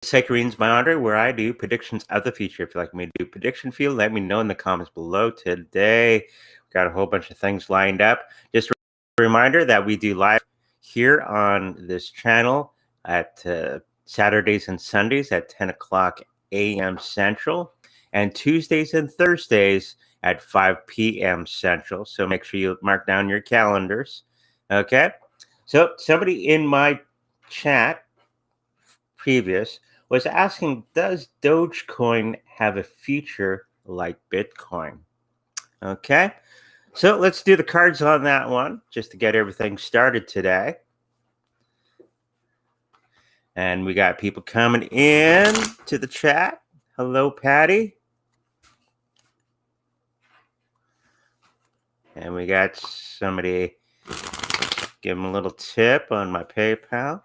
Reads by Andre, where I do predictions of the future. If you'd like me to do prediction for you, let me know in the comments below. Today, we got a whole bunch of things lined up. Just a reminder that we do live here on this channel at Saturdays and Sundays at 10 o'clock a.m. Central, and Tuesdays and Thursdays at 5 p.m. Central. So make sure you mark down your calendars. Okay? So somebody in my chat previous was asking, does Dogecoin have a future like Bitcoin? Okay, so let's do the cards on that one just to get everything started today. And we got people coming in to the chat. Hello, Patty. And we got somebody give them a little tip on my PayPal.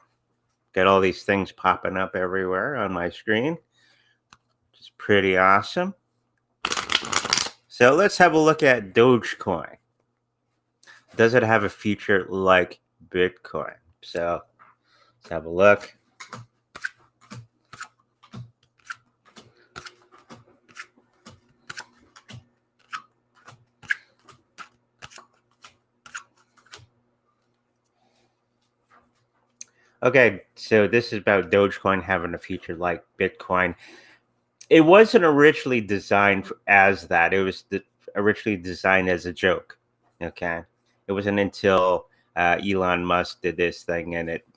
Got all these things popping up everywhere on my screen, which is pretty awesome. So let's have a look at Dogecoin. Does it have a future like Bitcoin? So let's have a look. Okay, so this is about Dogecoin having a future like Bitcoin. It wasn't originally designed as that. It was originally designed as a joke. Okay, it wasn't until Elon Musk did this thing and it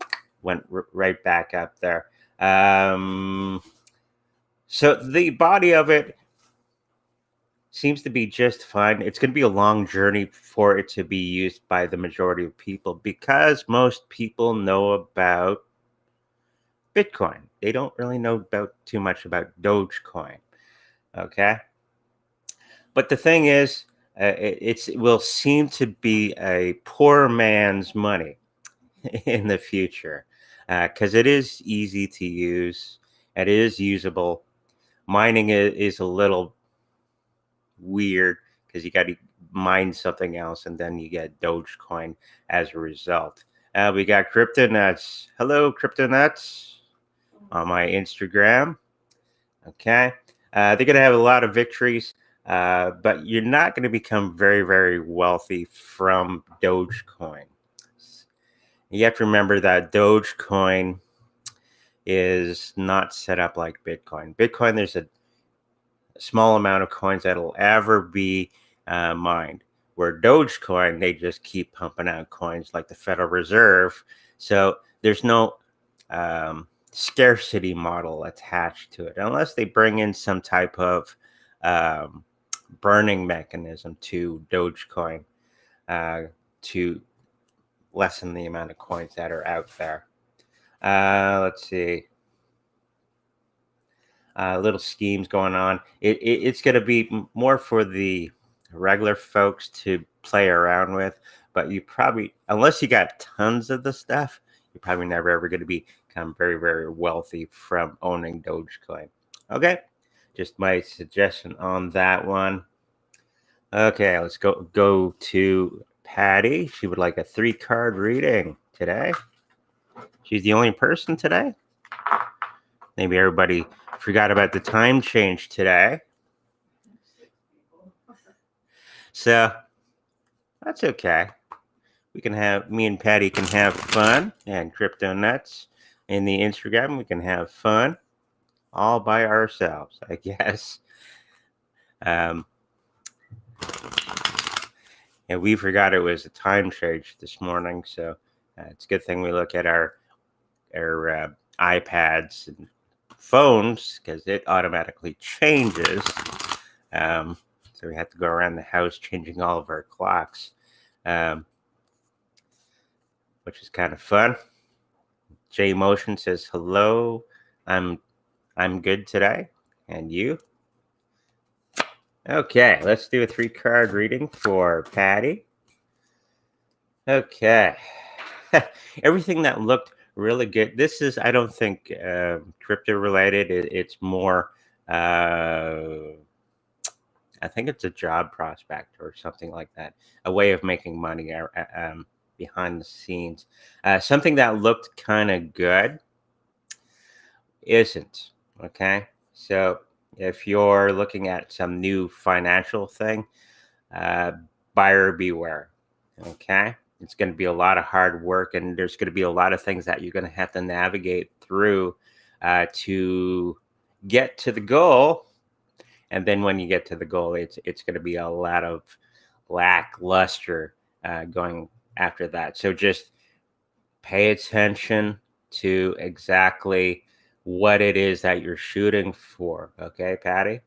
went right back up there. So the body of it seems to be just fine. It's going to be a long journey for it to be used by the majority of people because most people know about Bitcoin. They don't really know about too much about Dogecoin. Okay. But the thing is, it will seem to be a poor man's money in the future because it is easy to use. It is usable. Mining is a little weird because you got to mine something else and then you get Dogecoin as a result. We got Crypto Nuts. Hello, Crypto Nuts on my Instagram. Okay. They're going to have a lot of victories, but you're not going to become very, very wealthy from Dogecoin. You have to remember that Dogecoin is not set up like Bitcoin. Bitcoin, there's a small amount of coins that'll ever be mined. Where Dogecoin, they just keep pumping out coins like the Federal Reserve. So there's no scarcity model attached to it unless they bring in some type of burning mechanism to Dogecoin to lessen the amount of coins that are out there. Let's see. Little schemes going on. It's going to be more for the regular folks to play around with, but you probably, unless you got tons of the stuff, you're probably never ever going to become very, very wealthy from owning Dogecoin. Okay, just my suggestion on that one. Okay, let's go to Patty. She would like a 3-card reading today. She's the only person today. Maybe everybody forgot about the time change today. So that's okay. We can have, me and Patty can have fun, and Crypto Nuts in the Instagram, we can have fun all by ourselves, I guess. And we forgot it was a time change this morning, so it's a good thing we look at our iPads and phones because it automatically changes. So we have to go around the house changing all of our clocks, which is kind of fun. J Motion says hello. I'm good today, and you? Okay, let's do a 3-card reading for Patty. Okay, everything that looked really good. This is, I don't think, crypto related. It's more, I think it's a job prospect or something like that, a way of making money behind the scenes. Something that looked kind of good isn't. Okay, so if you're looking at some new financial thing, buyer beware. Okay, it's going to be a lot of hard work, and there's going to be a lot of things that you're going to have to navigate through to get to the goal. And then when you get to the goal, it's going to be a lot of lackluster going after that. So just pay attention to exactly what it is that you're shooting for. Okay, Patty?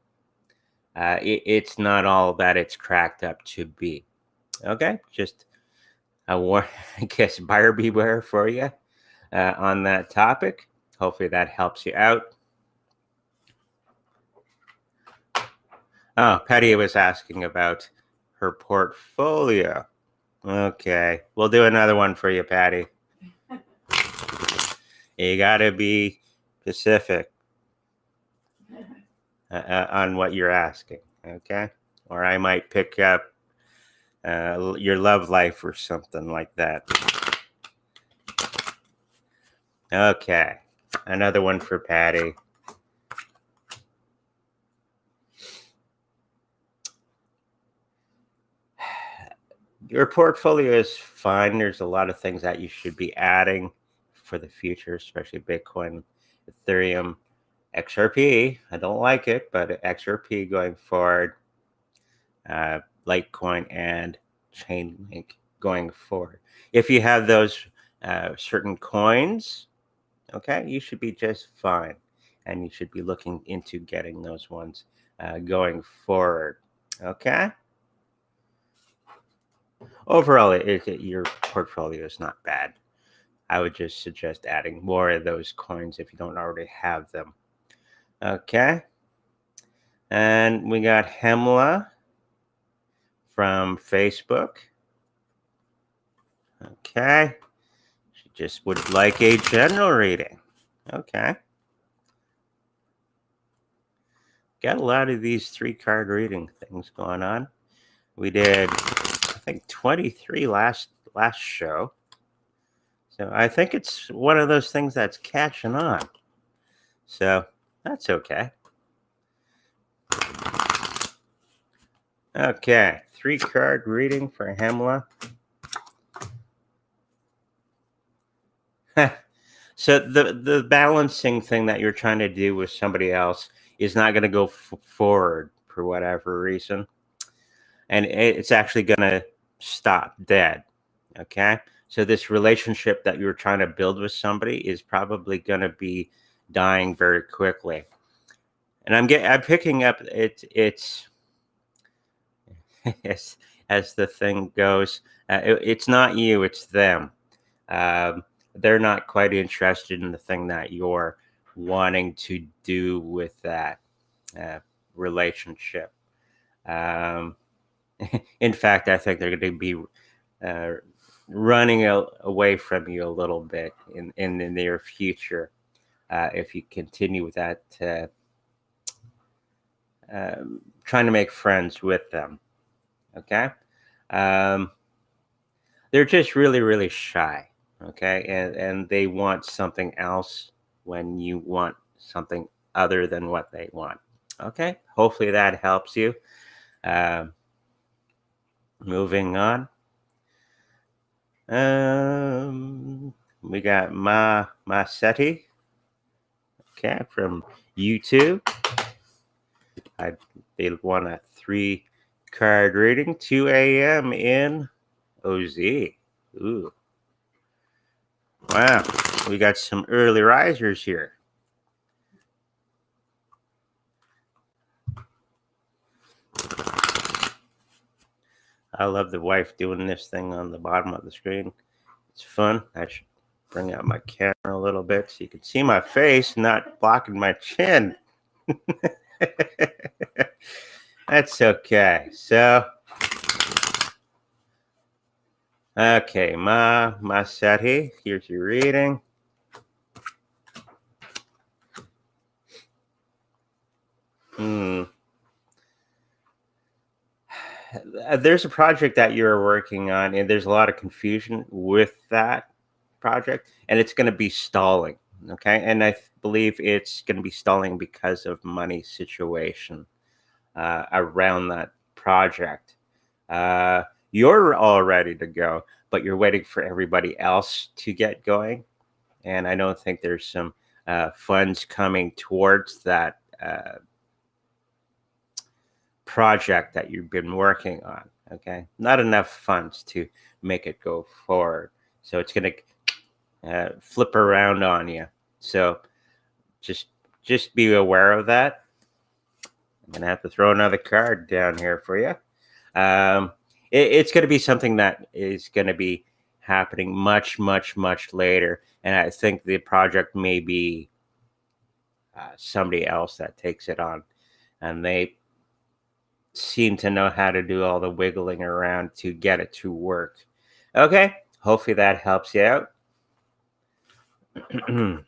It's not all that it's cracked up to be. Okay, just a I guess buyer beware for you on that topic. Hopefully that helps you out. Oh, Patty was asking about her portfolio. Okay, we'll do another one for you, Patty. You got to be specific on what you're asking, okay? Or I might pick up your love life or something like that. Okay, another one for Patty. Your portfolio is fine. There's a lot of things that you should be adding for the future, especially Bitcoin, Ethereum, XRP. I don't like it, but XRP going forward, Litecoin, and Chainlink going forward. If you have those certain coins, okay, you should be just fine. And you should be looking into getting those ones going forward. Okay? Overall, your portfolio is not bad. I would just suggest adding more of those coins if you don't already have them. Okay. And we got Hemla from Facebook. Okay. She just would like a general reading. Okay. Got a lot of these 3-card reading things going on. We did, I think, 23 last show. So I think it's one of those things that's catching on. So that's okay. Okay, 3-card reading for Hemla. So the balancing thing that you're trying to do with somebody else is not going to go forward for whatever reason. And it's actually going to stop dead. Okay? So this relationship that you're trying to build with somebody is probably going to be dying very quickly. And I'm picking up it's as the thing goes, it's not you, it's them. They're not quite interested in the thing that you're wanting to do with that relationship. In fact, I think they're going to be running away from you a little bit in the near future if you continue with that, trying to make friends with them. Okay? They're just really, really shy. Okay? And they want something else when you want something other than what they want. Okay? Hopefully that helps you. Moving on. We got Masetti. Okay, from YouTube. They want a 3-card reading. 2 a.m. in OZ. Ooh. Wow. We got some early risers here. I love the wife doing this thing on the bottom of the screen. It's fun. I should bring out my camera a little bit so you can see my face, not blocking my chin. That's okay. So, okay, Masetti, here's your reading. There's a project that you're working on, and there's a lot of confusion with that project, and it's going to be stalling. Okay, and I believe it's going to be stalling because of money situation around that project. You're all ready to go, but you're waiting for everybody else to get going. And I don't think there's some funds coming towards that project that you've been working on. Okay, not enough funds to make it go forward. So it's going to flip around on you. So just be aware of that. I'm going to have to throw another card down here for you. It's going to be something that is going to be happening much, much, much later. And I think the project may be somebody else that takes it on. And they seem to know how to do all the wiggling around to get it to work. Okay, hopefully that helps you out. There's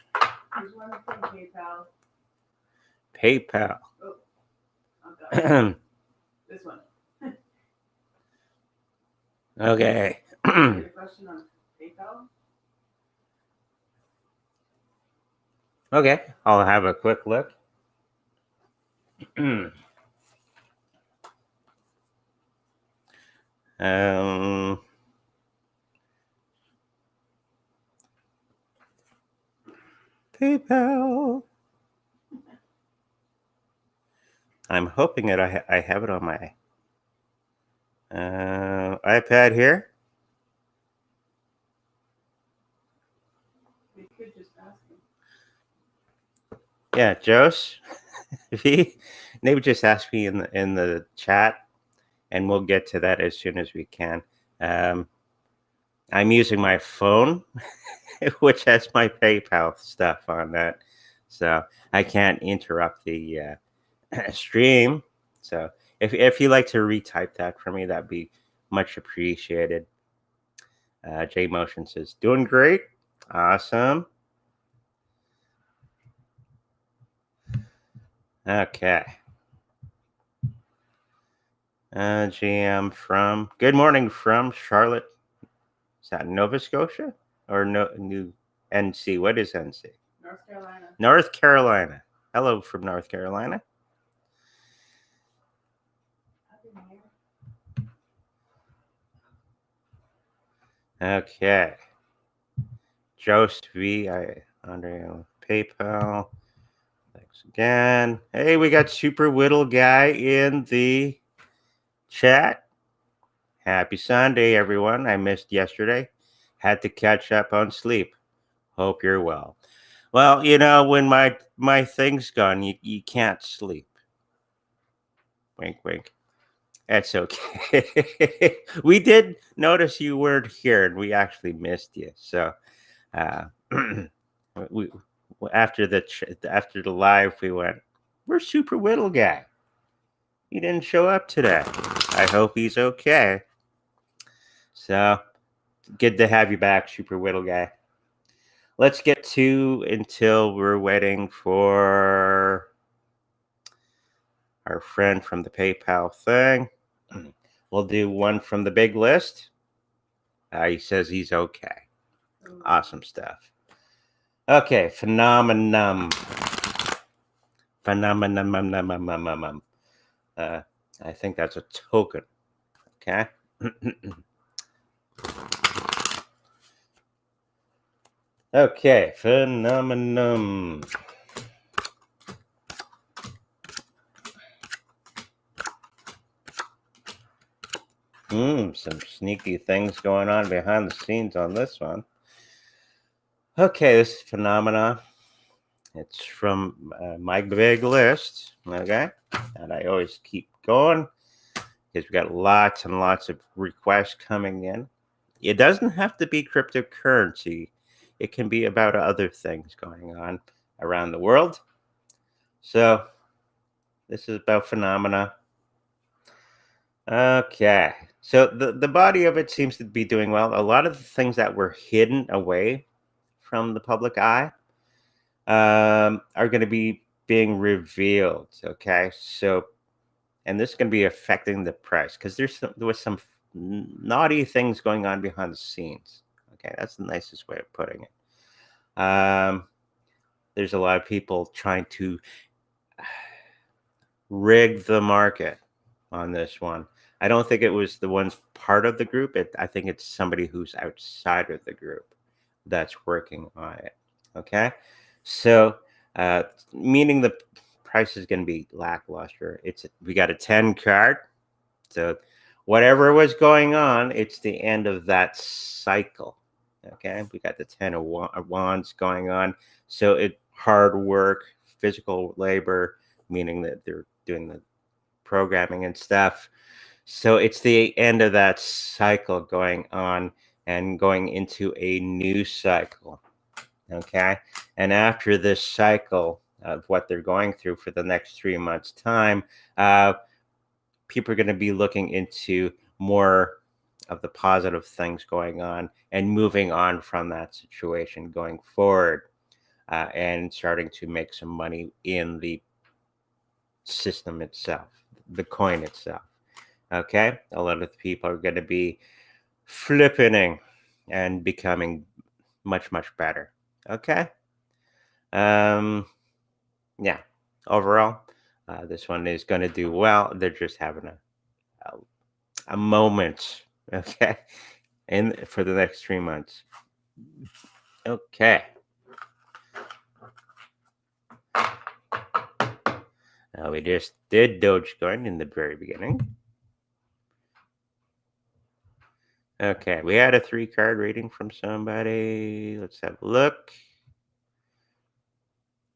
one from PayPal. PayPal. Oh, I'm done. This one. Okay. Is there a question on PayPal? Okay, I'll have a quick look. PayPal. I'm hoping that I have it on my iPad here. We could just ask him. Yeah, Josh, V, maybe just ask me in the chat, and we'll get to that as soon as we can. I'm using my phone, which has my PayPal stuff on that, so I can't interrupt the stream. So if you like to retype that for me, that'd be much appreciated. J Motion says, doing great. Awesome. Okay. GM from, good morning from Charlotte. Is that Nova Scotia or New NC? What is NC? North Carolina. North Carolina. Hello from North Carolina. Okay. Jost V, under PayPal. Thanks again. Hey, we got Super Whittle Guy in the chat. Happy Sunday, everyone. I missed yesterday. Had to catch up on sleep. Hope you're well. Well, you know, when my thing's gone, you can't sleep. Wink, wink. That's okay. We did notice you weren't here, and we actually missed you. So, we after the live, we went, "Where's Super Whittle Guy? He didn't show up today. I hope he's okay." So, good to have you back, Super Whittle Guy. Let's get to until we're waiting for our friend from the PayPal thing. We'll do one from the big list. He says he's okay. Awesome stuff. Okay, phenomenon. Phenomenon. I think that's a token. Okay. Okay, phenomenon. Some sneaky things going on behind the scenes on this one. Okay, this phenomena. It's from my big list. Okay, and I always keep going because we got lots and lots of requests coming in. It doesn't have to be cryptocurrency. It can be about other things going on around the world. So this is about phenomena. Okay, so the body of it seems to be doing well. A lot of the things that were hidden away from the public eye are going to be being revealed. Okay, so and this is going to be affecting the price because there was some naughty things going on behind the scenes. Okay, that's the nicest way of putting it. there's a lot of people trying to rig the market on this one. I don't think it was the ones part of the group. I think it's somebody who's outside of the group that's working on it. Okay, so meaning the price is going to be lackluster. We got a 10 card, so whatever was going on, it's the end of that cycle. Okay, we got the 10 of wands going on, so it hard work, physical labor, meaning that they're doing the programming and stuff. So it's the end of that cycle going on and going into a new cycle. Okay. And after this cycle of what they're going through for the next 3 months' time, people are going to be looking into more of the positive things going on and moving on from that situation going forward, and starting to make some money in the system itself, the coin itself. Okay, a lot of people are going to be flipping and becoming much better. Okay. Yeah, overall, this one is going to do well. They're just having a moment. Okay, and for the next 3 months. Okay. We just did Dogecoin in the very beginning. Okay, we had a 3-card reading from somebody. Let's have a look.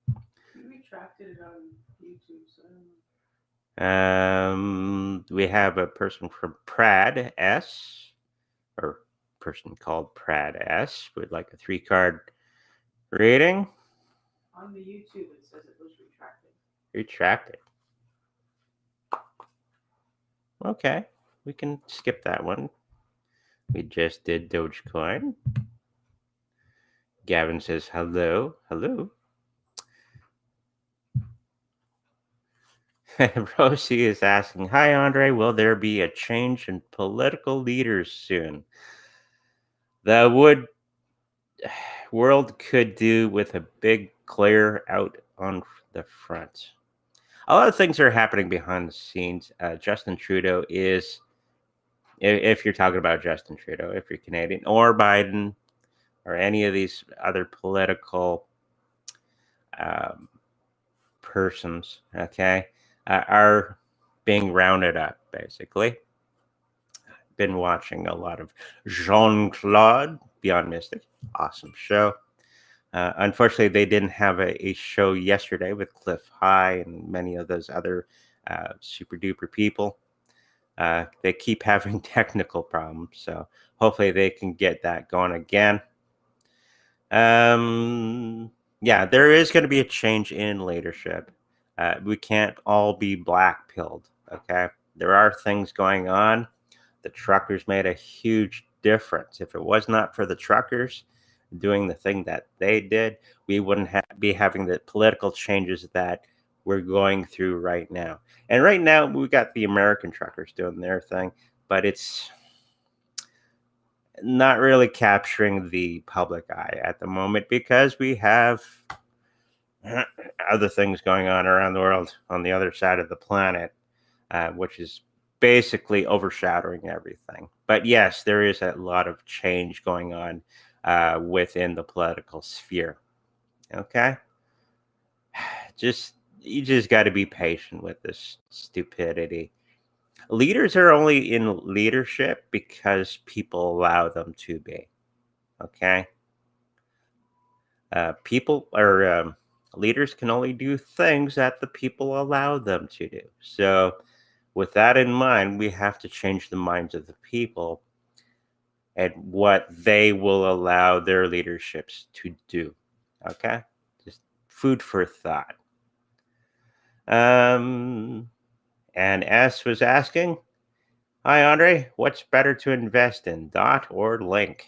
You retracted it on YouTube, so I don't know. We have a person from Prad S, or person called Prad S, would like a 3-card reading. On the YouTube, it says it was retracted. Retracted. Okay, we can skip that one. We just did Dogecoin. Gavin says hello. Hello. Rosie is asking, hi, Andre, will there be a change in political leaders soon? The world could do with a big clear out on the front. A lot of things are happening behind the scenes. Justin Trudeau is, if you're talking about Justin Trudeau, if you're Canadian, or Biden, or any of these other political persons, okay, are being rounded up, basically. Been watching a lot of Jean-Claude Beyond Mystic. Awesome show. Unfortunately, they didn't have a show yesterday with Cliff High and many of those other super duper people. They keep having technical problems, so hopefully they can get that going again. Yeah, there is going to be a change in leadership. We can't all be black pilled. Okay, there are things going on. The truckers made a huge difference. If it was not for the truckers doing the thing that they did, we wouldn't be having the political changes that we're going through right now. And right now, we got the American truckers doing their thing, but it's not really capturing the public eye at the moment because we have other things going on around the world on the other side of the planet, which is basically overshadowing everything. But yes, there is a lot of change going on within the political sphere. Okay, you just got to be patient with this stupidity. Leaders are only in leadership because people allow them to be. Okay, people or leaders can only do things that the people allow them to do. So with that in mind, we have to change the minds of the people and what they will allow their leaderships to do. Okay? Just food for thought. And S was asking, hi, Andre, what's better to invest in, DOT or Link?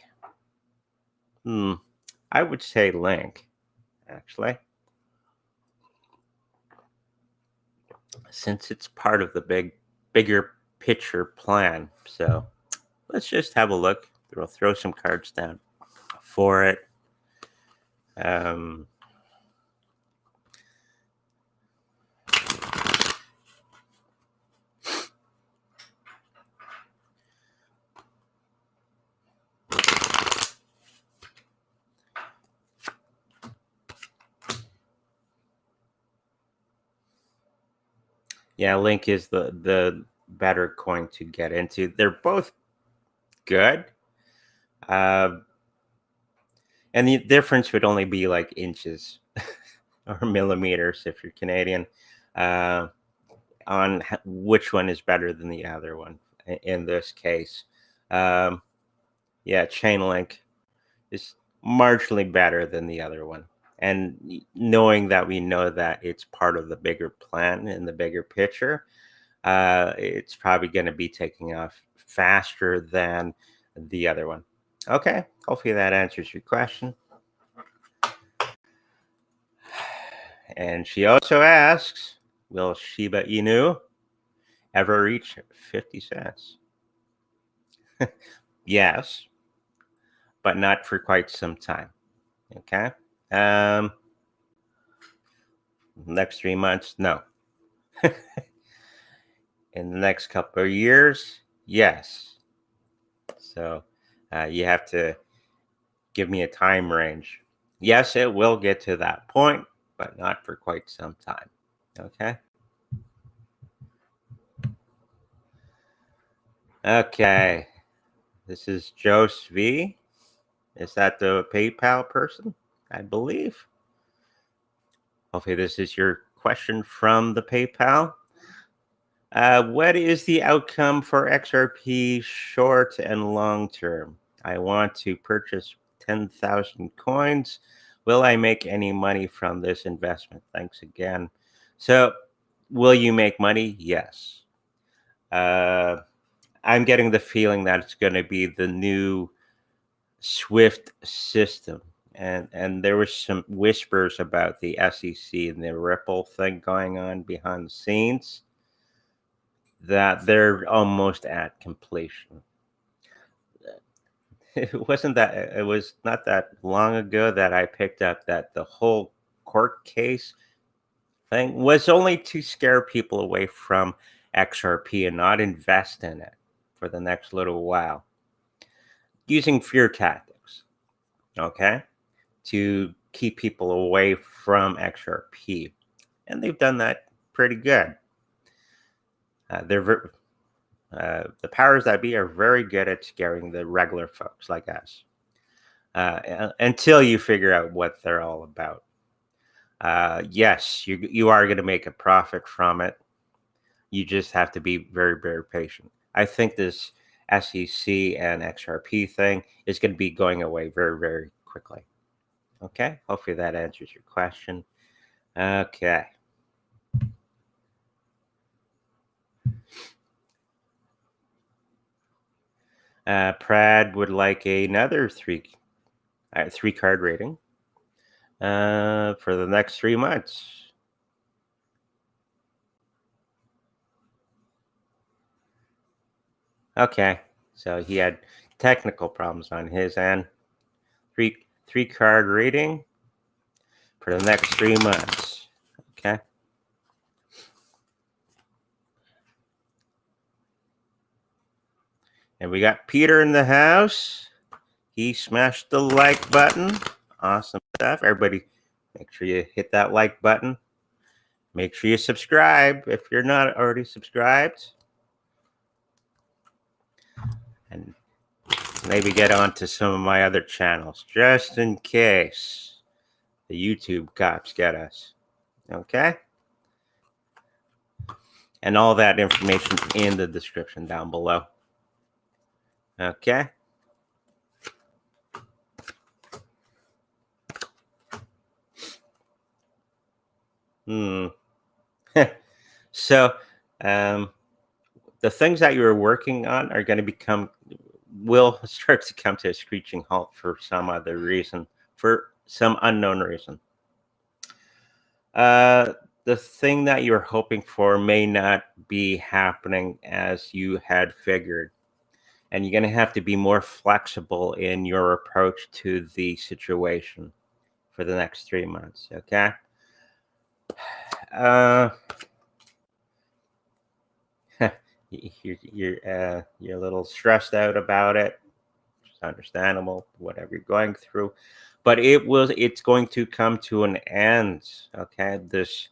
I would say Link, actually. Since it's part of the bigger picture plan. So let's just have a look. We'll throw some cards down for it. Yeah, Link is the better coin to get into. They're both good. Uh, and the difference would only be like inches or millimeters if you're Canadian, on which one is better than the other one in this case. Um, yeah, Chainlink is marginally better than the other one. And knowing that we know that it's part of the bigger plan and the bigger picture, it's probably going to be taking off faster than the other one. Okay, hopefully that answers your question. And she also asks, will Shiba Inu ever reach 50 cents? Yes, but not for quite some time. Okay. Um, Next 3 months, no. In the next couple of years, yes. So you have to give me a time range. Yes, it will get to that point, but not for quite some time. Okay. Okay. This is Jose V. Is that the PayPal person? I believe. Hopefully, this is your question from the PayPal. What is the outcome for XRP short and long term? I want to purchase 10,000 coins. Will I make any money from this investment? Thanks again. So, will you make money? Yes. I'm getting the feeling that it's going to be the new Swift system. And there was some whispers about the SEC and the Ripple thing going on behind the scenes, that they're almost at completion. It was not that long ago that I picked up that the whole court case thing was only to scare people away from XRP and not invest in it for the next little while, using fear tactics, okay, to keep people away from XRP. And they've done that pretty good. The powers that be are very good at scaring the regular folks like us, until you figure out what they're all about. Yes, you are going to make a profit from it. You just have to be very, very patient. I think this SEC and XRP thing is going to be going away very, very quickly. Okay, hopefully that answers your question. Okay. Prad would like another three card rating for the next 3 months. Okay, so he had technical problems on his end. Three card rating for the next 3 months. Okay. And we got Peter in the house. He smashed the like button. Awesome stuff. Everybody, make sure you hit that like button. Make sure you subscribe if you're not already subscribed. And maybe get on to some of my other channels, just in case the YouTube cops get us. Okay? And all that information in the description down below. Okay? So, the things that you're working on are going to will start to come to a screeching halt for some other reason, for some unknown reason. The thing that you're hoping for may not be happening as you had figured. And you're going to have to be more flexible in your approach to the situation for the next 3 months. Okay. You're a little stressed out about it. It's understandable, whatever you're going through, but it's going to come to an end. Okay. This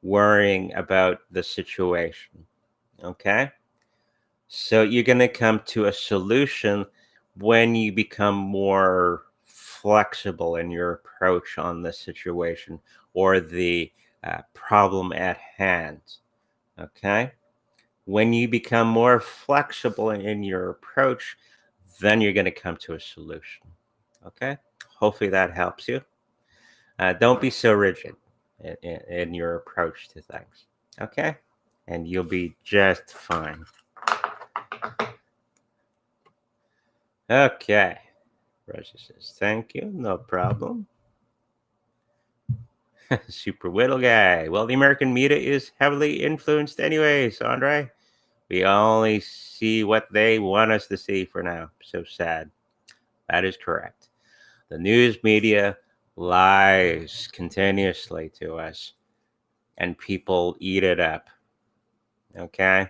worrying about the situation. Okay? So you're going to come to a solution when you become more flexible in your approach on the situation or the problem at hand. Okay? When you become more flexible in your approach, then you're going to come to a solution. Okay? Hopefully that helps you. Don't be so rigid in your approach to things. Okay? And you'll be just fine. Okay. Roger says, thank you. No problem. Super Whittle guy. Well, the American media is heavily influenced anyways, Andre. We only see what they want us to see for now. So sad. That is correct. The news media lies continuously to us, and people eat it up. Okay?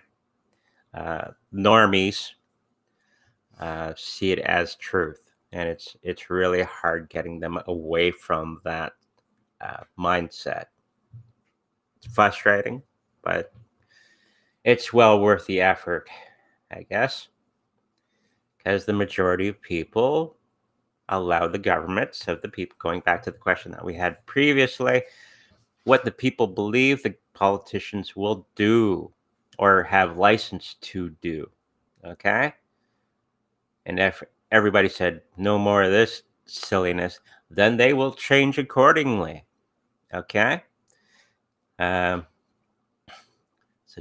Normies see it as truth, and it's really hard getting them away from that mindset. It's frustrating, but it's well worth the effort, I guess, because the majority of people allow the governments of the people, going back to the question that we had previously, what the people believe the politicians will do or have license to do. Okay? And if everybody said no more of this silliness, then they will change accordingly. Okay? So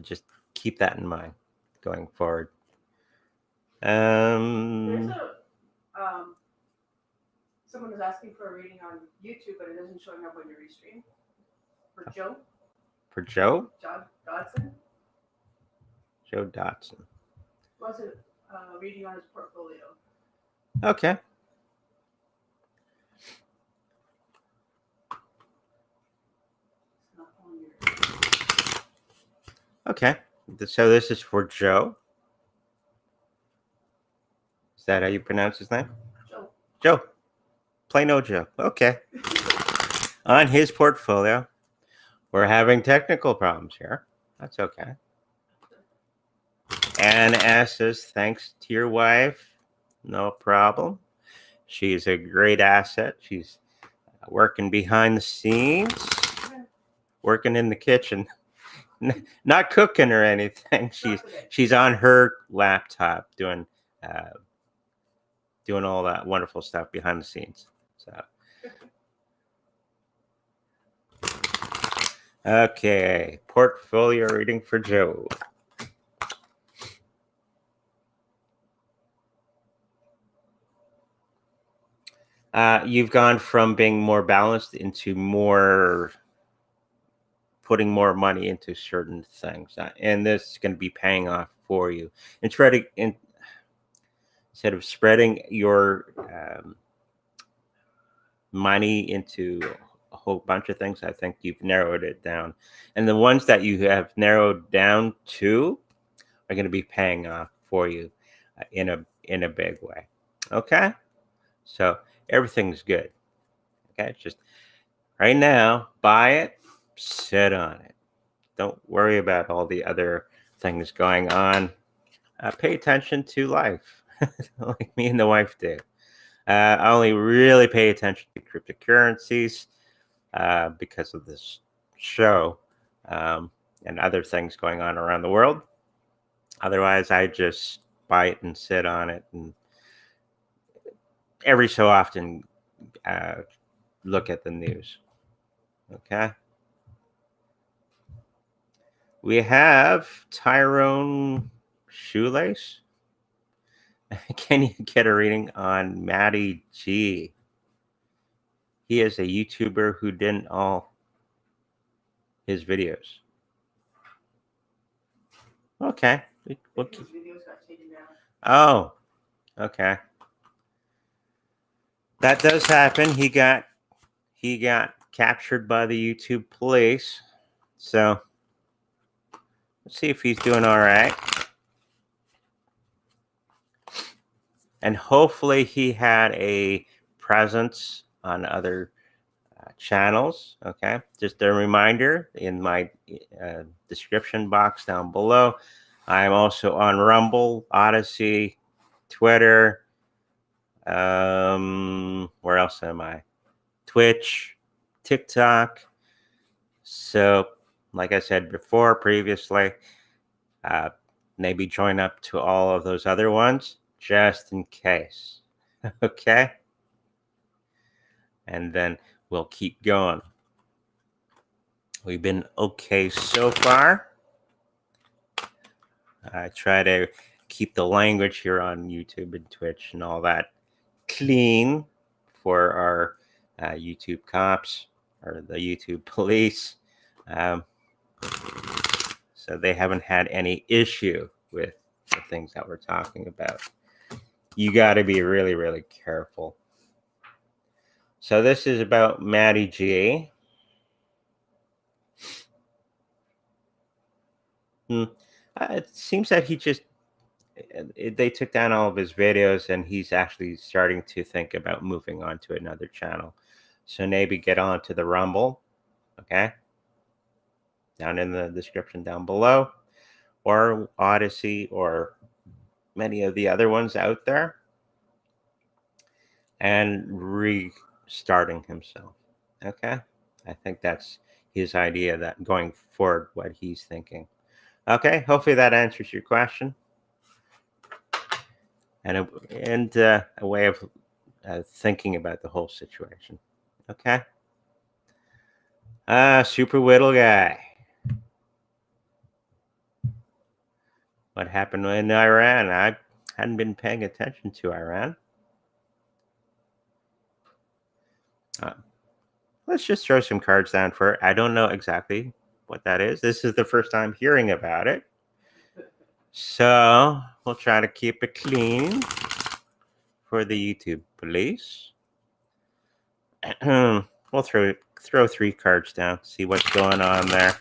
just keep that in mind going forward. There's someone was asking for a reading on YouTube, but it isn't showing up on your restream. For Joe? For Joe? Dodson? Joe Dodson. Was it reading on his portfolio? Okay. Okay. So this is for Joe. Is that how you pronounce his name? Joe. Joe. Plain old Joe. Okay. On his portfolio. We're having technical problems here. That's okay. And says, thanks to your wife. No problem. She's a great asset. She's working behind the scenes, working in the kitchen, not cooking or anything. She's on her laptop doing all that wonderful stuff behind the scenes. So, okay, portfolio reading for Joe. You've gone from being more balanced into more putting more money into certain things, and this is going to be paying off for you. Instead of spreading your money into a whole bunch of things, I think you've narrowed it down, and the ones that you have narrowed down to are going to be paying off for you in a big way. Okay, so everything's good. Okay, just right now, buy it, sit on it. Don't worry about all the other things going on. Pay attention to life, like me and the wife do. I only really pay attention to cryptocurrencies because of this show and other things going on around the world. Otherwise, I just buy it and sit on it, and every so often look at the news. Okay. We have Tyrone Shoelace. Can you get a reading on Matty G? He is a YouTuber who didn't all his videos. Okay. His videos got taken down. Oh, okay. That does happen. He got captured by the YouTube police. So let's see if he's doing all right. And hopefully he had a presence on other channels. Okay, just a reminder, in my description box down below, I'm also on Rumble, Odyssey, Twitter. Where else am I? Twitch, TikTok. So, like I said before, previously, maybe join up to all of those other ones just in case. Okay, and then we'll keep going. We've been okay so far. I try to keep the language here on YouTube and Twitch and all that clean for our YouTube cops or the YouTube police. So they haven't had any issue with the things that we're talking about. You got to be really, really careful. So this is about Matty G. It seems that they took down all of his videos, and he's actually starting to think about moving on to another channel. So maybe get on to the Rumble, okay? Down in the description down below, or Odyssey, or many of the other ones out there, and restarting himself, okay? I think that's his idea, that going forward, what he's thinking. Okay, hopefully that answers your question. And a way of thinking about the whole situation. Okay. Super Whittle guy. What happened in Iran? I hadn't been paying attention to Iran. Let's just throw some cards down for it. I don't know exactly what that is. This is the first time hearing about it. So we'll try to keep it clean for the YouTube police. We'll throw 3 cards down, see what's going on there.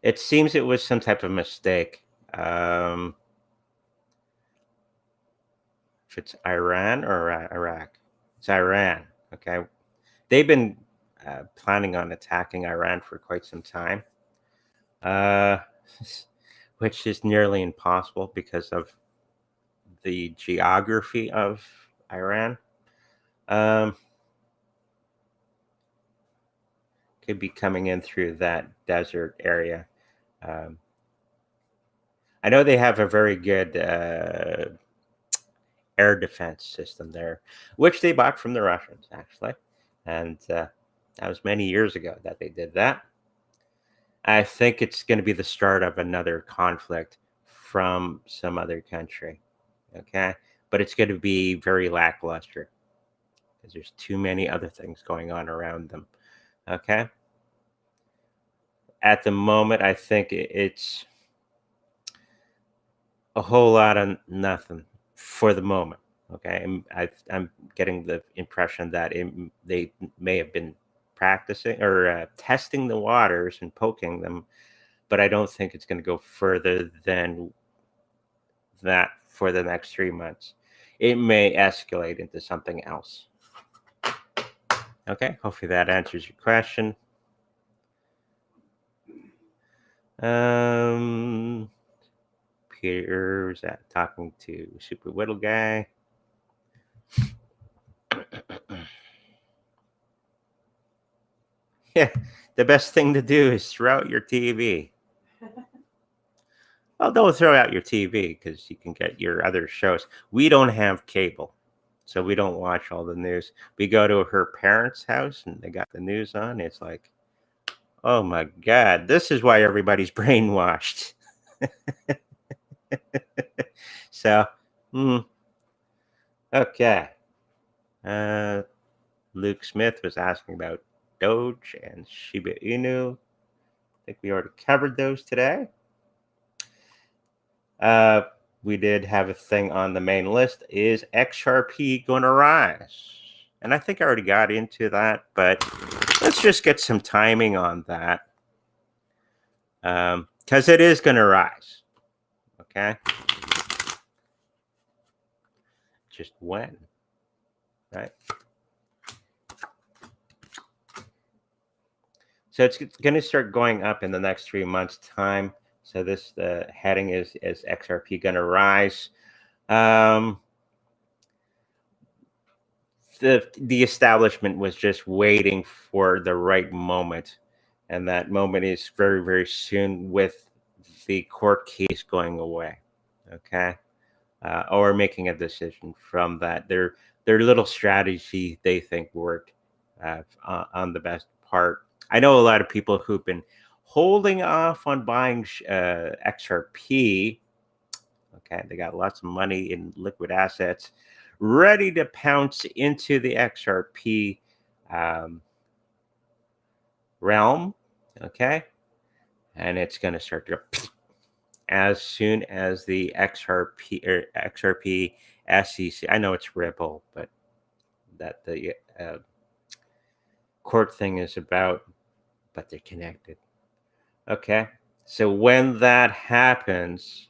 It seems it was some type of mistake. If it's Iran or Iraq, it's Iran. Okay, they've been planning on attacking Iran for quite some time, which is nearly impossible because of the geography of Iran. Could be coming in through that desert area. I know they have a very good air defense system there, which they bought from the Russians, actually. And that was many years ago that they did that. I think it's going to be the start of another conflict from some other country. Okay. But it's going to be very lackluster because there's too many other things going on around them. Okay. At the moment, I think it's a whole lot of nothing for the moment. Okay. I'm getting the impression that they may have been practicing or testing the waters and poking them, but I don't think it's going to go further than that for the next 3 months. It may escalate into something else. Okay, hopefully that answers your question. Peter was talking to Super Whittle guy. Yeah, the best thing to do is throw out your TV. Well, don't throw out your TV because you can get your other shows. We don't have cable, so we don't watch all the news. We go to her parents' house and they got the news on. It's like, oh my God, this is why everybody's brainwashed. So, okay. Luke Smith was asking about Doge and Shiba Inu. I think we already covered those today. We did have a thing on the main list. Is XRP going to rise? And I think I already got into that, but let's just get some timing on that. Because it is going to rise. Okay. Just when, right? So it's going to start going up in the next 3 months' time. So the heading is XRP going to rise? The establishment was just waiting for the right moment, and that moment is very, very soon, with the court case going away. Okay. Or making a decision from that. Their little strategy they think worked on the best part. I know a lot of people who've been holding off on buying XRP. Okay, they got lots of money in liquid assets, ready to pounce into the XRP realm. Okay, and it's going to start to go as soon as the XRP SEC. I know it's Ripple, but that the court thing is about, but they're connected. Okay, so when that happens,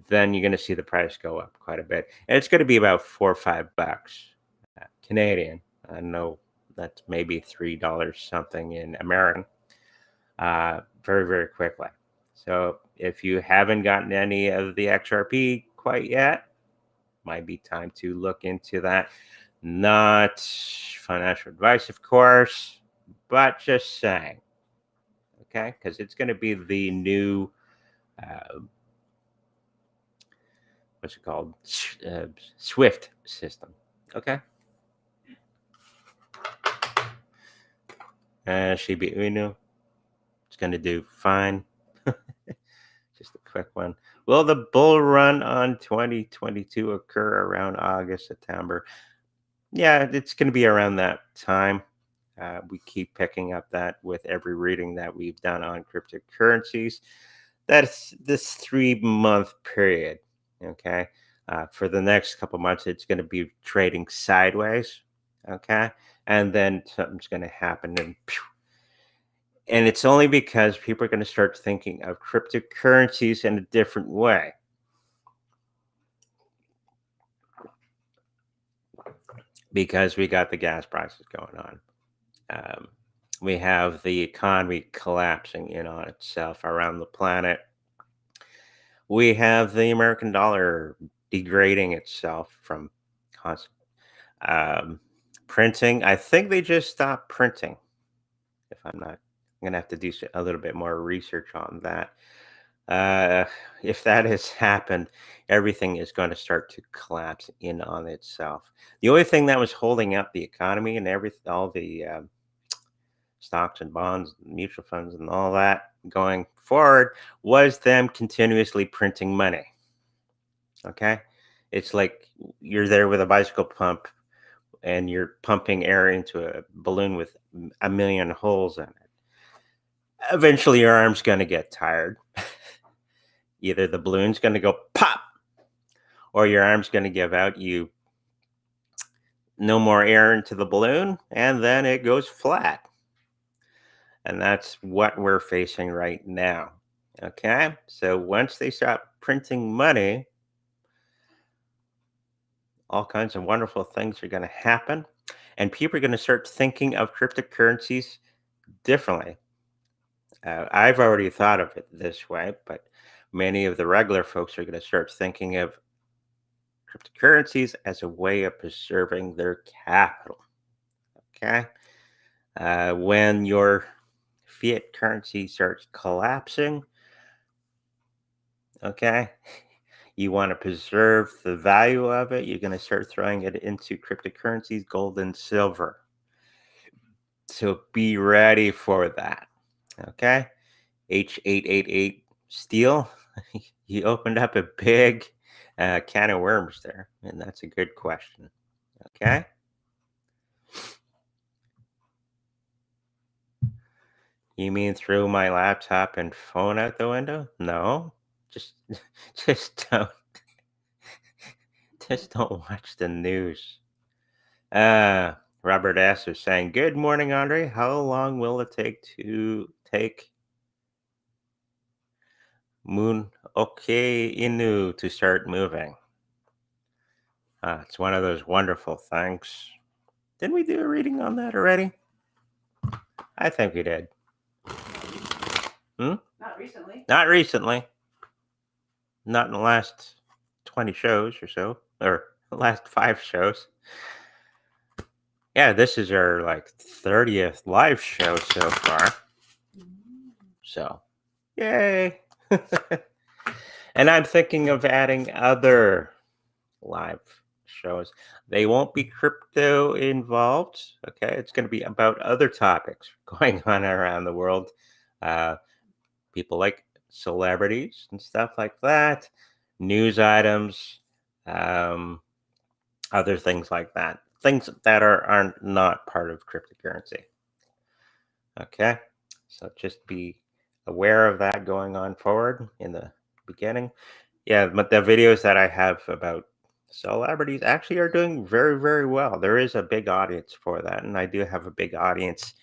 then you're going to see the price go up quite a bit, and it's going to be about $4 or $5 Canadian. I know that's maybe $3 something in American. Very, very quickly. So if you haven't gotten any of the XRP quite yet, might be time to look into that. Not financial advice, of course, but just saying. Okay, because it's going to be the new, what's it called, Swift system. Okay. Shiba Inu, it's going to do fine. Just a quick one. Will the bull run on 2022 occur around August, September? Yeah, it's going to be around that time. We keep picking up that with every reading that we've done on cryptocurrencies. That's this 3-month period. Okay. For the next couple months, it's going to be trading sideways. Okay. And then something's going to happen, and it's only because people are going to start thinking of cryptocurrencies in a different way. Because we got the gas prices going on. We have the economy collapsing in on itself around the planet. We have the American dollar degrading itself from constant printing. I think they just stopped printing. If I'm not, I'm going to have to do a little bit more research on that. If that has happened, everything is going to start to collapse in on itself. The only thing that was holding up the economy and all the stocks and bonds, mutual funds, and all that going forward was them continuously printing money. Okay, it's like you're there with a bicycle pump and you're pumping air into a balloon with a million holes in it. Eventually, your arm's going to get tired. Either the balloon's going to go pop, or your arm's going to give out. You no more air into the balloon, and then it goes flat. And that's what we're facing right now. Okay, so once they stop printing money, all kinds of wonderful things are going to happen, and people are going to start thinking of cryptocurrencies differently. I've already thought of it this way, but many of the regular folks are going to start thinking of cryptocurrencies as a way of preserving their capital. Okay. When your fiat currency starts collapsing, okay, you want to preserve the value of it, you're going to start throwing it into cryptocurrencies, gold and silver. So be ready for that. Okay. H888 steel, you opened up a big can of worms there, and that's a good question. Okay. You mean throw my laptop and phone out the window? No, just just don't just don't watch the news. Robert S. is saying, good morning, Andre. How long will it take Mononoke Inu to start moving? It's one of those wonderful things. Didn't we do a reading on that already? I think we did. Not recently. Not recently. Not in the last 20 shows or so, or the last 5 shows. Yeah, this is our like 30th live show so far. So, yay. And I'm thinking of adding other live shows. They won't be crypto involved. Okay, it's going to be about other topics going on around the world. People like celebrities and stuff like that, news items, other things like that. Things that are not part of cryptocurrency. Okay, so just be aware of that going on forward in the beginning. Yeah, but the videos that I have about celebrities actually are doing very, very well. There is a big audience for that, and I do have a big audience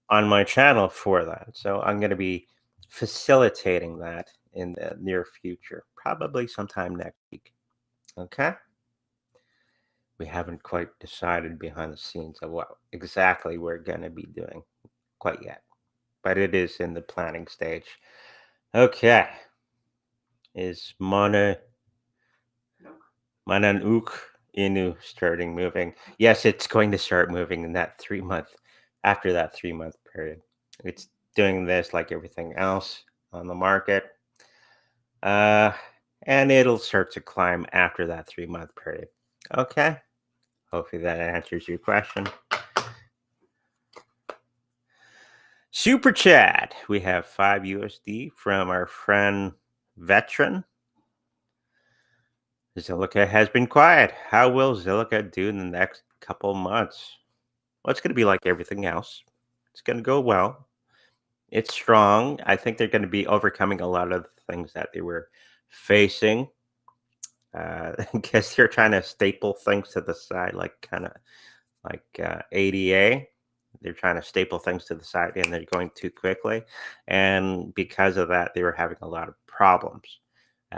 on my channel for that. So I'm going to be facilitating that in the near future, probably sometime next week. Okay? We haven't quite decided behind the scenes of what exactly we're going to be doing quite yet, but it is in the planning stage. Okay. Is Mononoke Inu starting moving? Yes, it's going to start moving in that 3-month, after that 3-month period. It's doing this like everything else on the market. And it'll start to climb after that 3-month period. Okay. Hopefully that answers your question. Super chat. We have 5 USD from our friend Veteran. Zilliqa has been quiet. How will Zilliqa do in the next couple months? Well, it's going to be like everything else. It's going to go well. It's strong. I think they're going to be overcoming a lot of things that they were facing. I guess they're trying to staple things to the side, like kind of like ADA. They're trying to staple things to the side and they're going too quickly. And because of that, they were having a lot of problems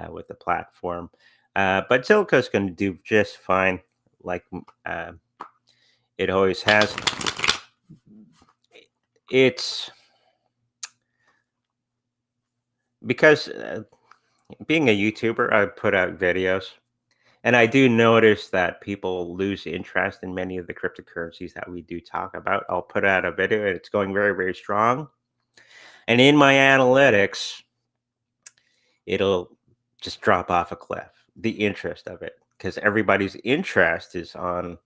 with the platform. But Zilliqa is going to do just fine, like it always has. It's because being a YouTuber, I put out videos, and I do notice that people lose interest in many of the cryptocurrencies that we do talk about. I'll put out a video, and it's going very, very strong. And in my analytics, it'll just drop off a cliff, the interest of it, because everybody's interest is on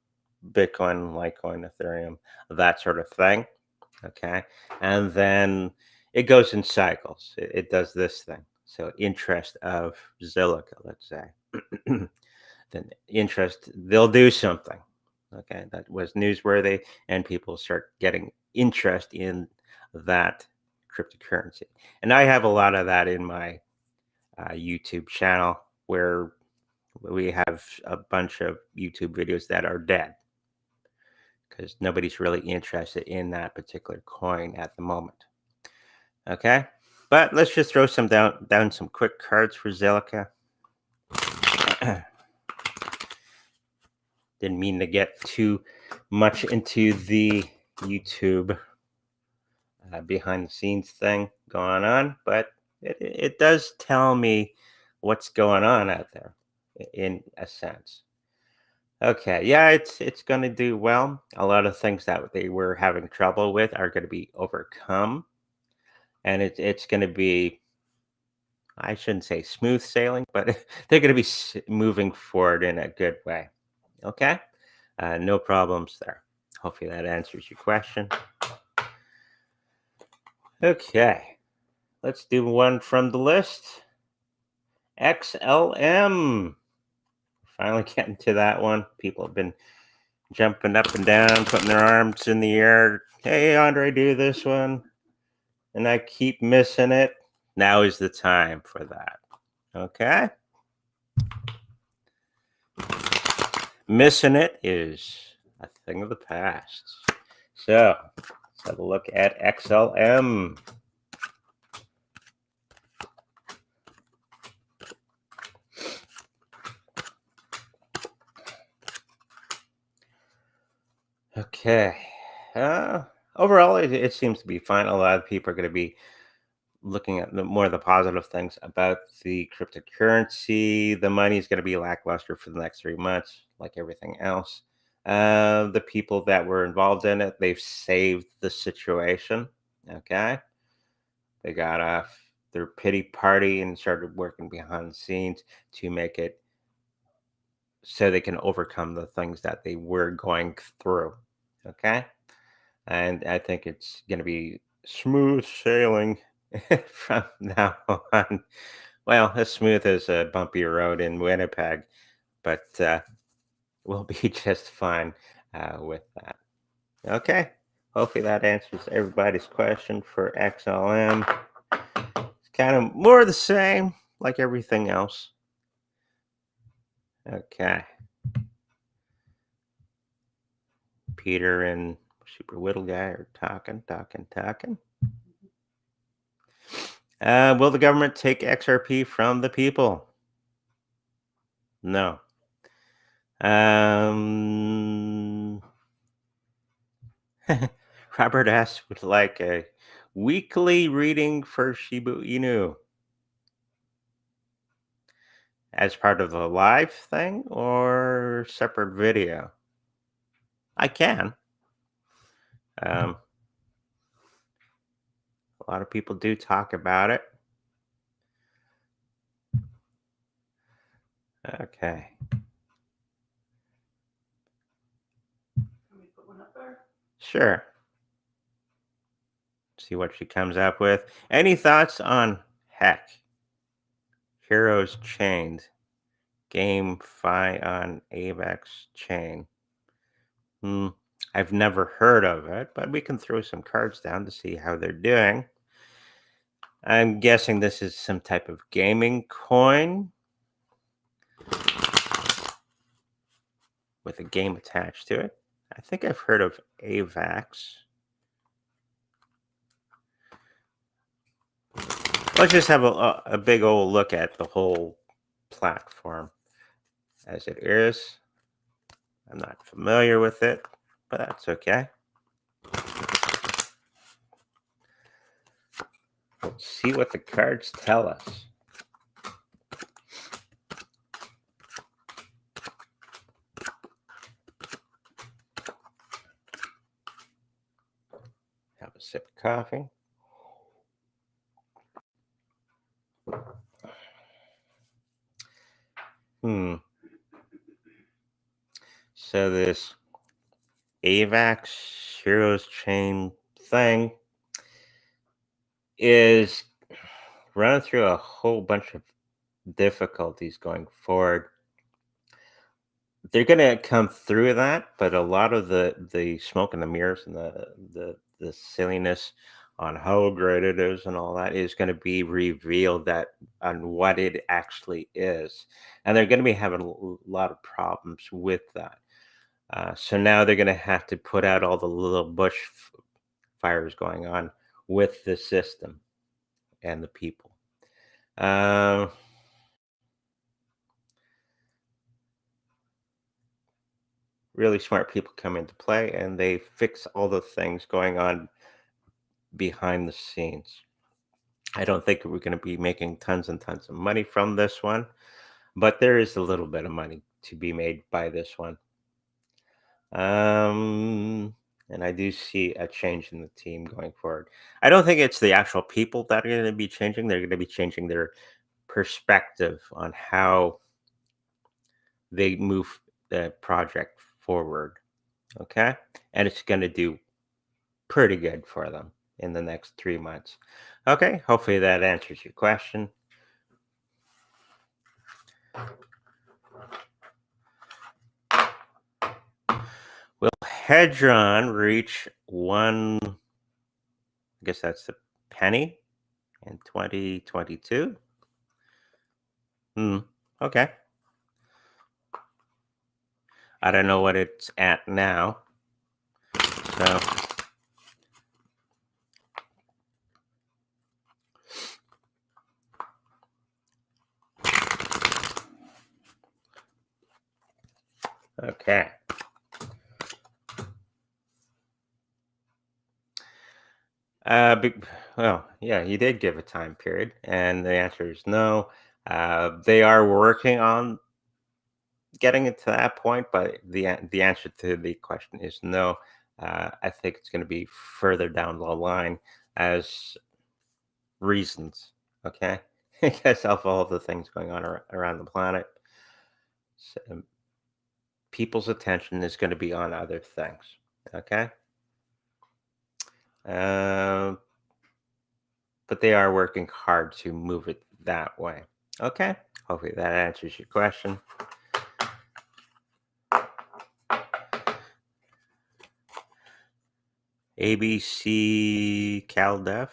Bitcoin, Litecoin, Ethereum, that sort of thing. Okay. And then it goes in cycles. It does this thing. So interest of Zilliqa, let's say. Then interest, they'll do something. Okay. That was newsworthy, and people start getting interest in that cryptocurrency. And I have a lot of that in my YouTube channel, where we have a bunch of YouTube videos that are dead because nobody's really interested in that particular coin at the moment. Okay, but let's just throw some down some quick cards for Zilliqa. Didn't mean to get too much into the YouTube behind the scenes thing going on, but it does tell me what's going on out there in a sense. Okay, yeah, it's going to do well. A lot of things that they were having trouble with are going to be overcome, and it's going to be, I shouldn't say smooth sailing, but they're going to be moving forward in a good way. Okay, no problems there. Hopefully that answers your question. Okay, let's do one from the list. XLM. Finally getting to that one. People have been jumping up and down, putting their arms in the air. Hey, Andre, do this one. And I keep missing it. Now is the time for that. Okay? Missing it is a thing of the past. So let's have a look at XLM. Okay. Overall, it seems to be fine. A lot of people are going to be looking at more of the positive things about the cryptocurrency. The money is going to be lackluster for the next 3 months, like everything else. The people that were involved in it, they've saved the situation. Okay. They got off their pity party and started working behind the scenes to make it so they can overcome the things that they were going through. Okay. And I think it's going to be smooth sailing from now on. Well, as smooth as a bumpy road in Winnipeg, but we'll be just fine with that. Okay. Hopefully that answers everybody's question for XLM. It's kind of more the same like everything else. Okay. Peter and Super Little Guy are talking. Will the government take XRP from the people? No. Robert S. would like a weekly reading for Shiba Inu as part of the live thing or separate video. I can. A lot of people do talk about it. Okay. Can we put one up there? Sure. See what she comes up with. Any thoughts on Heck? Heroes Chained. GameFi on AVEX chain. I've never heard of it, but we can throw some cards down to see how they're doing. I'm guessing this is some type of gaming coin with a game attached to it. I think I've heard of AVEX. Let's just have a big old look at the whole platform as it is. I'm not familiar with it, but that's okay. Let's see what the cards tell us. Have a sip of coffee. So this AVEX Heroes Chain thing is running through a whole bunch of difficulties going forward. They're going to come through that, but a lot of the smoke and the mirrors and the silliness on how great it is and all that is going to be revealed that on what it actually is, and they're going to be having a lot of problems with that. So now they're going to have to put out all the little bush fires going on with the system and the people. Really smart people come into play and they fix all the things going on behind the scenes. I don't think we're going to be making tons and tons of money from this one, but there is a little bit of money to be made by this one. And I do see a change in the team going forward. I don't think it's the actual people that are going to be changing. They're going to be changing their perspective on how they move the project forward. Okay. And it's going to do pretty good for them in the next 3 months. Okay. Hopefully that answers your question. Will Hedron reach one? I guess that's the penny in 2022. Okay. I don't know what it's at now. So okay. Well, yeah, you did give a time period, and the answer is no. They are working on getting it to that point, but the answer to the question is no. I think it's going to be further down the line as reasons. Okay, because of all the things going on around the planet, so people's attention is going to be on other things. Okay, uh, but they are working hard to move it that way. Okay, hopefully that answers your question. ABC CalDef.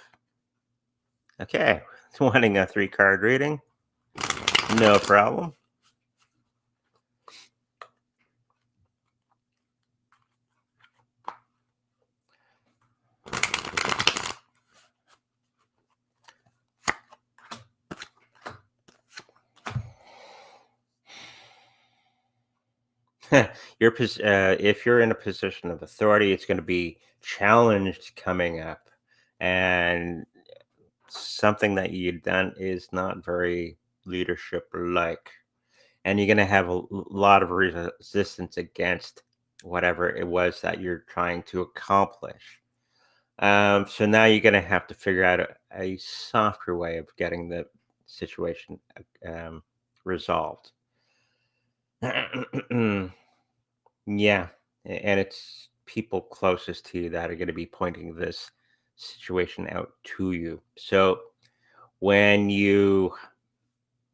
Okay, wanting a 3-card reading. No problem. If you're in a position of authority, it's going to be challenged coming up, and something that you've done is not very leadership like, and you're going to have a lot of resistance against whatever it was that you're trying to accomplish. So now you're going to have to figure out a softer way of getting the situation resolved. Yeah, and it's people closest to you that are going to be pointing this situation out to you. So when you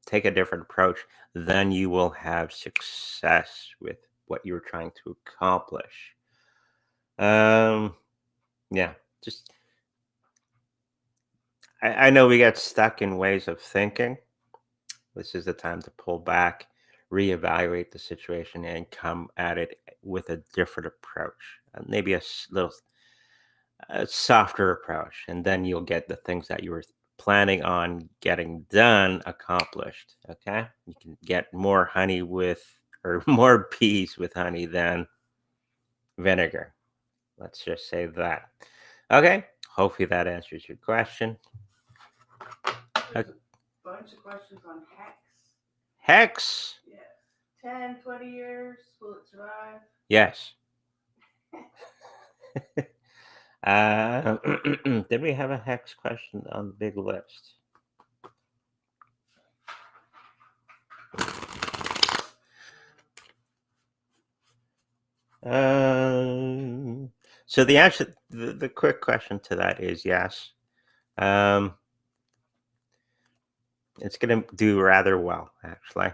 take a different approach, then you will have success with what you're trying to accomplish. Yeah, just I know we get stuck in ways of thinking. This is the time to pull back, reevaluate the situation, and come at it with a different approach, maybe little a softer approach, and then you'll get the things that you were planning on getting done accomplished. Okay, you can get more honey with, or more peas with honey than vinegar. Let's just say that. Okay, hopefully that answers your question. There's a bunch of questions on hex. Hex. Yes. 10, 20 years. Will it survive? Yes. Did we have a hex question on the big list? So the answer, the quick question to that is yes. It's going to do rather well, actually.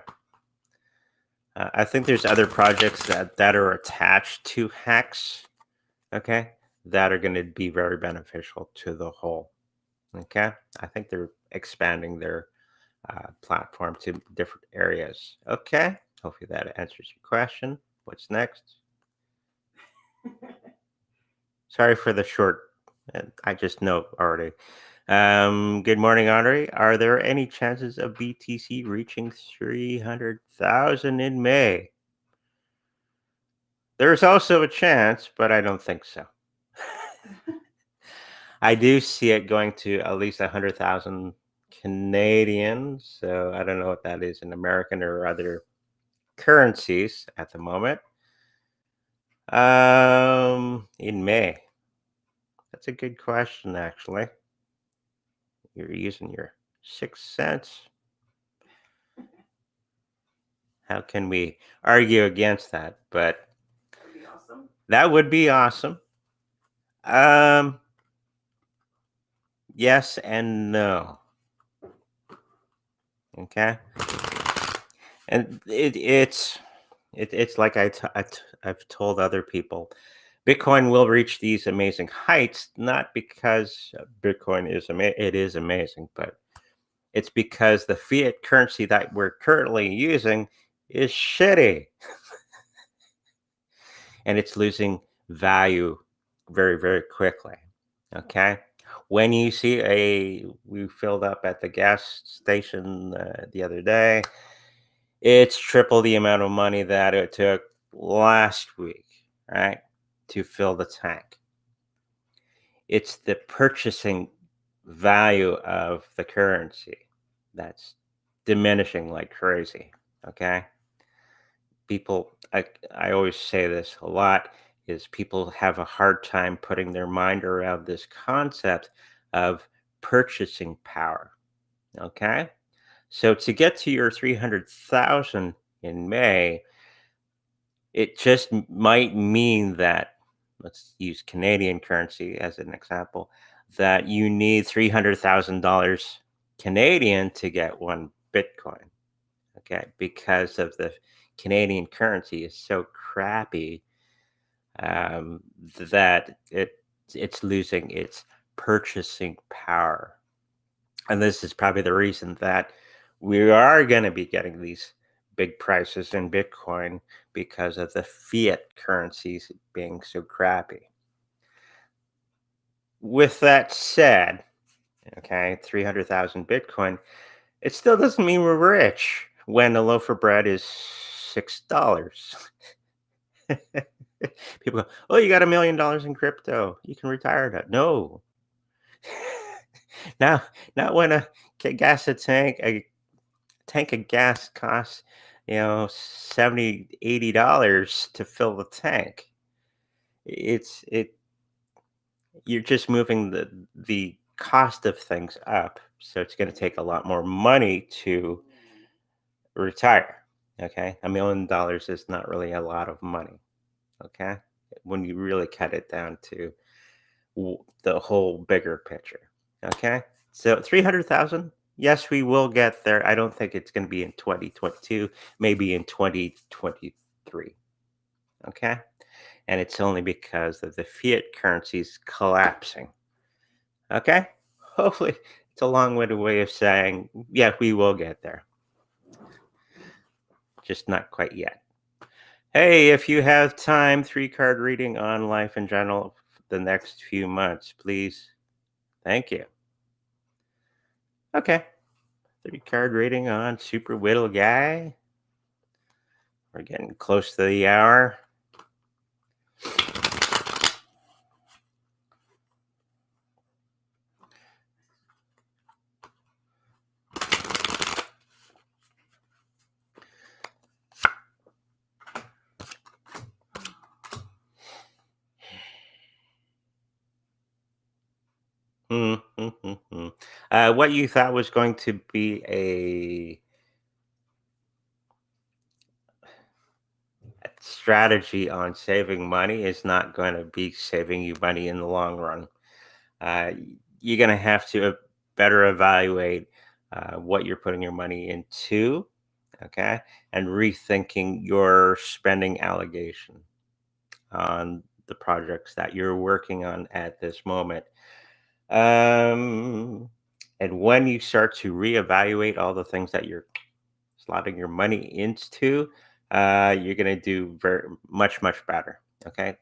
I think there's other projects that are attached to Hex, okay, that are going to be very beneficial to the whole. Okay, I think they're expanding their platform to different areas. Okay, hopefully that answers your question. What's next? Sorry for the short. I just know already. Good morning, Andre. Are there any chances of BTC reaching 300,000 in May? There's also a chance, but I don't think so. I do see it going to at least 100,000 Canadian. So I don't know what that is in American or other currencies at the moment. In May. That's a good question, actually. You're using your 6 cents. How can we argue against that? But That'd be awesome. that would be awesome. Yes and no. Okay. And it's like I've told other people, Bitcoin will reach these amazing heights, not because Bitcoin is it is amazing, but it's because the fiat currency that we're currently using is shitty. And it's losing value very, very quickly. Okay. When you see we filled up at the gas station the other day, it's triple the amount of money that it took last week, right, to fill the tank. It's the purchasing value of the currency that's diminishing like crazy. Okay. People, I always say this a lot, is people have a hard time putting their mind around this concept of purchasing power. Okay. So to get to your 300,000 in May, it just might mean that, let's use Canadian currency as an example, that you need $300,000 Canadian to get one Bitcoin. Okay. Because of the Canadian currency is so crappy that it's losing its purchasing power. And this is probably the reason that we are going to be getting these big prices in Bitcoin because of the fiat currencies being so crappy. With that said, okay, 300,000 Bitcoin, it still doesn't mean we're rich when a loaf of bread is $6. People go, oh, you got $1 million in crypto. You can retire that. No. Now, not when a tank of gas costs, $70, $80 to fill the tank. You're just moving the cost of things up. So it's going to take a lot more money to retire. Okay. $1 million is not really a lot of money. Okay. When you really cut it down to the whole bigger picture. Okay. So 300,000. Yes, we will get there. I don't think it's going to be in 2022, maybe in 2023. Okay. And it's only because of the fiat currencies collapsing. Okay. Hopefully, it's a long-winded way of saying, yeah, we will get there. Just not quite yet. Hey, if you have time, 3-card reading on life in general the next few months, please. Thank you. Okay. 3-card reading on Super Whittle Guy. We're getting close to the hour. What you thought was going to be a strategy on saving money is not going to be saving you money in the long run. You're going to have to better evaluate what you're putting your money into, okay, and rethinking your spending allocation on the projects that you're working on at this moment. And when you start to reevaluate all the things that you're slotting your money into, you're going to do very much better. Okay.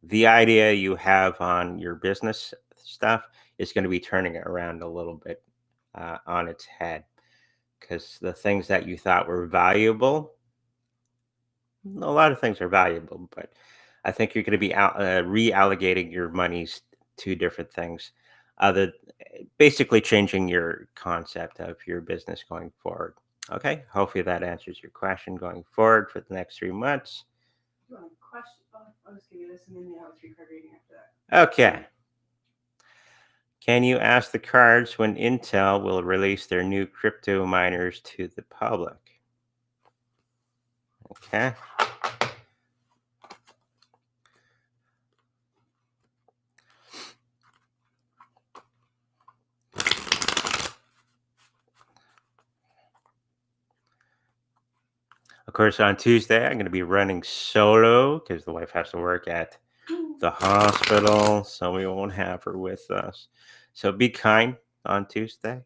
The idea you have on your business stuff is going to be turning it around a little bit on its head, because the things that you thought were valuable, a lot of things are valuable, but I think you're going to be reallocating your monies to different things, other basically changing your concept of your business going forward. Okay, hopefully that answers your question going forward for the next 3 months. You want a question? I'll just give you this and then you have a 3-card reading after that. Okay. Can you ask the cards when Intel will release their new crypto miners to the public? Okay. Of course, on Tuesday, I'm going to be running solo because the wife has to work at the hospital, so we won't have her with us. So be kind on Tuesday.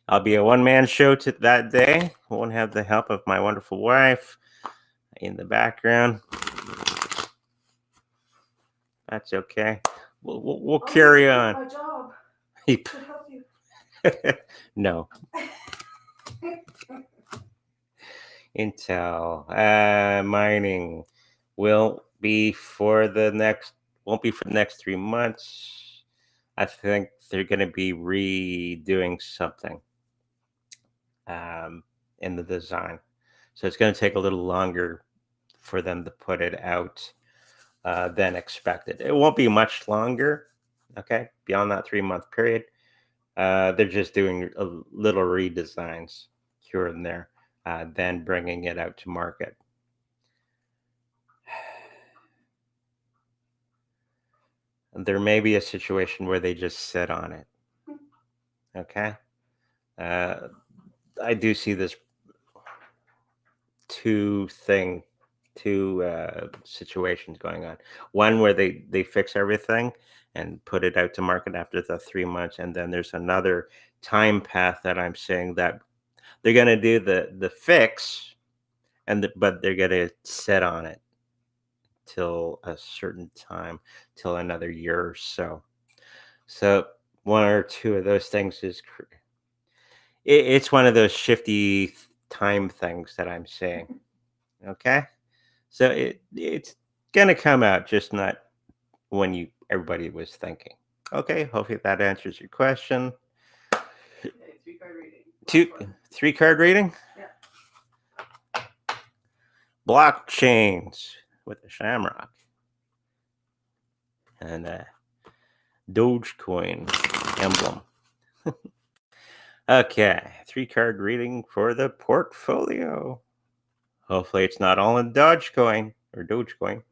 I'll be a one-man show that day. Won't have the help of my wonderful wife in the background. That's okay. We'll Oh, carry it's on. my job to help you. No. Intel mining won't be for the next 3 months. I think they're going to be redoing something in the design, so it's going to take a little longer for them to put it out than expected. It won't be much longer. Okay, beyond that 3-month period, they're just doing a little redesigns here and there, then bringing it out to market. There may be a situation where they just sit on it. Okay. I do see this two situations going on. One where they fix everything and put it out to market after the 3 months, and then there's another time path that I'm saying that they're going to do the fix, but they're going to sit on it till a certain time, till another year or so. So one or two of those things it's one of those shifty time things that I'm saying. Okay, so it's gonna come out, just not when everybody was thinking. Okay, hopefully that answers your question. Okay, 3-card reading. 3-card reading. Yeah. Blockchains with the shamrock and Dogecoin emblem. Okay, 3-card reading for the portfolio. Hopefully it's not all in Dogecoin or Dogecoin.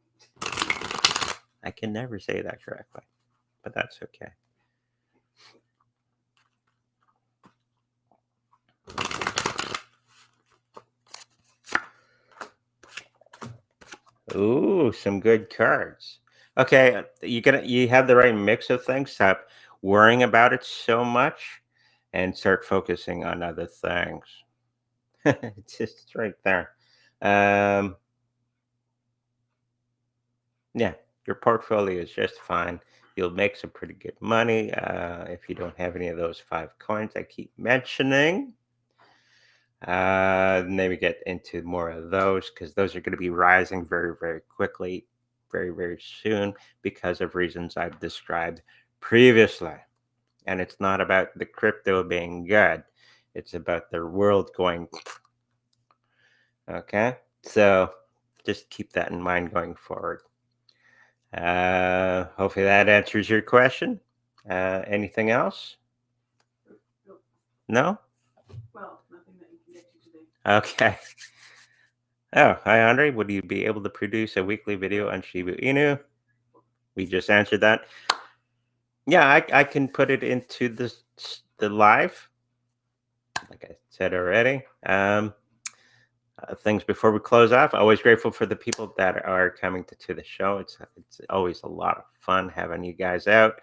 I can never say that correctly, but that's okay. Ooh, some good cards. Okay, you have the right mix of things. Stop worrying about it so much and start focusing on other things. It's just right there. Um, yeah, your portfolio is just fine. You'll make some pretty good money if you don't have any of those 5 coins I keep mentioning. Maybe get into more of those because those are going to be rising very, very quickly, very, very soon because of reasons I've described previously. And it's not about the crypto being good, it's about the world going. Okay, so just keep that in mind going forward. Hopefully that answers your question. Anything else? No? Well, nothing that you can get to today. Okay. Oh, hi, Andre. Would you be able to produce a weekly video on Shiba Inu? We just answered that. Yeah, I can put it into the live, like I said already. Things before we close off. Always grateful for the people that are coming to the show. It's always a lot of fun having you guys out.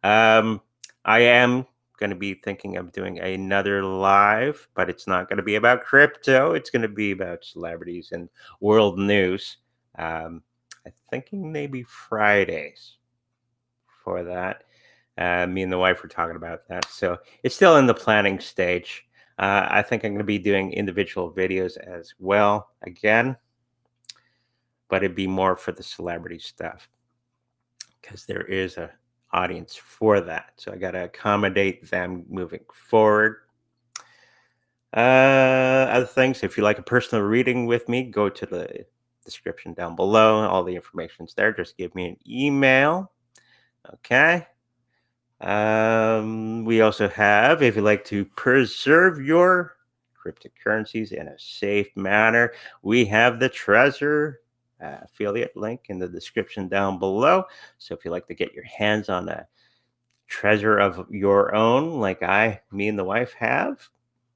I am going to be thinking of doing another live, but it's not going to be about crypto. It's going to be about celebrities and world news. I'm thinking maybe Fridays for that. Me and the wife were talking about that. So it's still in the planning stage. I think I'm going to be doing individual videos as well again, but it'd be more for the celebrity stuff because there is a audience for that. So I got to accommodate them moving forward. Other things, if you like a personal reading with me, go to the description down below. All the information's there. Just give me an email. Okay. We also have, if you like to preserve your cryptocurrencies in a safe manner, we have the Trezor affiliate link in the description down below. So if you like to get your hands on a Trezor of your own, like me and the wife have,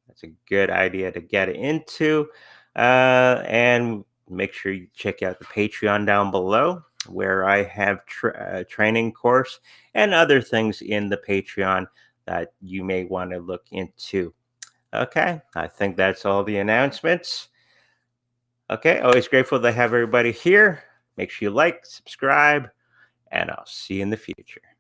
that's a good idea to get into. And make sure you check out the Patreon down below, where I have training course and other things in the Patreon that you may want to look into. Okay, I think that's all the announcements. Okay, always grateful to have everybody here. Make sure you like, subscribe, and I'll see you in the future.